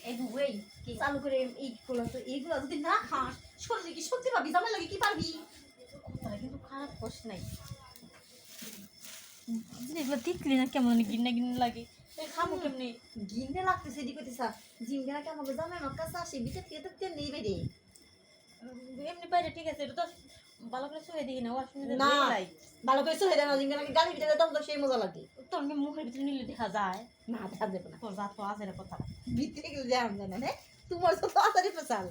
এই দুই কি চালু করে এইগুলো তো এইগুলো যদি না খাস শরীরে কি সত্যি পাবি জামাই লাগে কি পারবি কথাটা কিন্তু খারাপ কোস নাই এগুলো দেখলি না কেমন গিন্না গিন্না লাগে খাবো কেমনি গিন্নে লাগতেছে এদিকে কইতেছা জিমটা কেমন জামাই আমার কাছে আসে ভিতর থেকে তো তেল নেই বেরে এমনি বাইরে ঠিক আছে এটা তো ভালো করে শুয়ে দেখি না ওয়াশরুমে না ভালো করে সহে দেনা জিমটা নাকি গালি ভিতরে দাও তো সেই মজা লাগে তোর মুখের ভিতরে নিলে দেখা যায় না দেখা যাবে না তোর জাত তো আছে রে কথা ভিতরে গেলে যাম জানা না তোমার তো তাড়াতাড়ি ফেসাল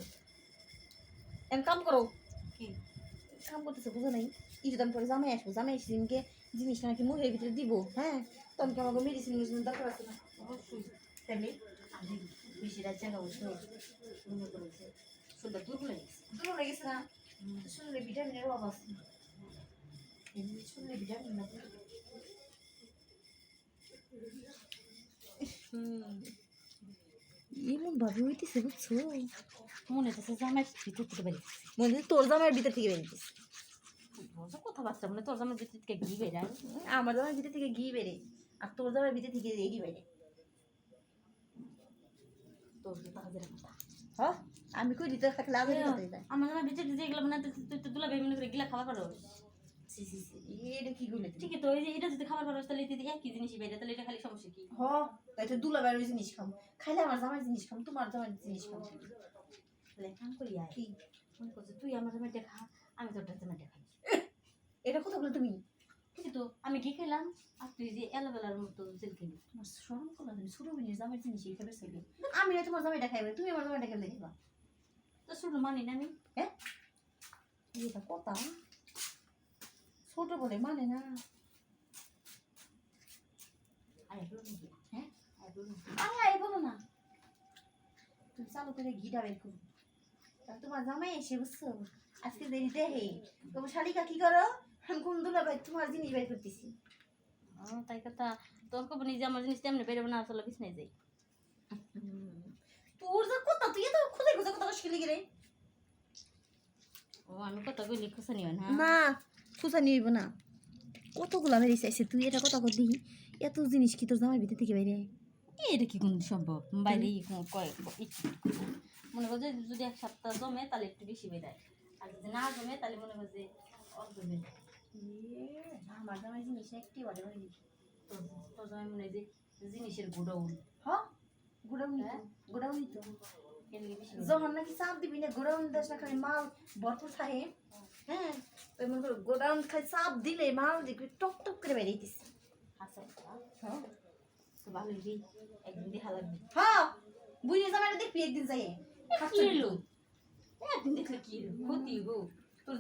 এম কাম করো কি কাম করতেছে বুঝো নাই কিছুদিন পরে জামাই আসবো জামাই এসে দিনকে জিনিসটা নাকি মুখের ভিতরে দিব হ্যাঁ তখন কি আমাকে মেডিসিন মেডিসিন দরকার আছে না অবশ্যই তাহলে আমি বেশি রাত জায়গা বসে মনে করেছে সুন্দর দুর্বল হয়ে গেছে দূর হয়ে গেছে না শরীরে ভিটামিনের অভাব আছে এমনি শরীরে ভিটামিন না এমন ভাবে হইতেছে বুঝছো মনে হচ্ছে জামাই ভিতর থেকে বেরিয়েছে মনে হচ্ছে তোর জামাইয়ের ভিতর থেকে বেরিয়েছে কথাবার্তা মানে তোর জামাই ভিতর থেকে ঘি বেরায় আমার জামাইয়ের ভিতর থেকে ঘি বেরে আর তোর জামাইয়ের ভিতর থেকে এগি বেরে তোর তো তাহাজের কথা হ্যাঁ আমি কই দিতে থাকলে আগে আমার জামাই ভিতর দিয়ে এগুলো মানে তুই তো দুলা বেমিনে করে গিলা খাবার পারো সি সি সি এটা কি গুলে ঠিক তো এই যে এটা যদি খাবার পারো তাহলে তুই একই জিনিসই বেরে তাহলে এটা খালি সমস্যা কি হ তাই তো দুলাবার জিনিস খাম খাইলে আমার জামাইয়ের জিনিস খাম তোমার জামাইয়ের জিনিস খাম তাহলে কাম করি আর কি মনে করছে তুই আমার জামাইটা খা আমি তোর জামাইটা খাই এটা কথা বলে তুমি ঠিক তো আমি কি খেলাম আর তুই যে এলাবেলার মতো জেল খেলি তোমার শরম করলাম তুমি ছোট বোনের জামাইয়ের জিনিস খাবে সেগুলো আমি না তোমার জামাইটা খাইবে তুমি আমার জামাইটা খেলে দেখবা তো ছোট মানি না আমি হ্যাঁ এটা কথা ছোট বলে মানে না আরে হ্যাঁ আরে আয় বলো না তুমি চালু করে ঘিটা বের করো তোমার জামাই এসে বুঝছো আজকে দেরিতে হে তোমার শালিকা কি করো আমি কোন দুলা ভাই তোমার জিনিস বের করতেছি তাই কথা তোর কব নিজে আমার জিনিস তেমনি বেরোবে না চলো বিছনায় যাই তোর যা কথা তুই তো খুঁজে খুঁজে কথা শিখলি গেলে ও আমি কথা কইলি খুশি নিও না না খুঁজা নিব না কতগুলো আমি চাইছে তুই এটা কথা কর দিই এত জিনিস কি তোর জামাই ভিতর থেকে বাইরে এটা কি কোন সম্ভব বাইরে মনে করছে যদি এক সপ্তাহ জমে তাহলে একটু বেশি বেরায় আর যদি না জমে তাহলে মনে করছে অল্প বেরায় আমার জামাই জিনিস একটি বাড়ি বাড়ি তোর জমে মনে হয় যে জিনিসের গোডাউন হ্যাঁ গোডাউনি গোডাউনি তো এদিকে বেশি যখন নাকি চাপ দিবি না গোডাউন দেশ না খালি মাল ভরপুর থাকে হ্যাঁ ওই মনে করো গোডাউন খালি চাপ দিলে মাল দেখবি টক টক করে বেরিয়েছিস আচ্ছা হ্যাঁ তো ভালোই রে একদিন দেখা লাগবে হ্যাঁ বুঝে জামাইটা দেখবি একদিন যাই কি এলো একদিন দেখলে কি এলো ক্ষতি গো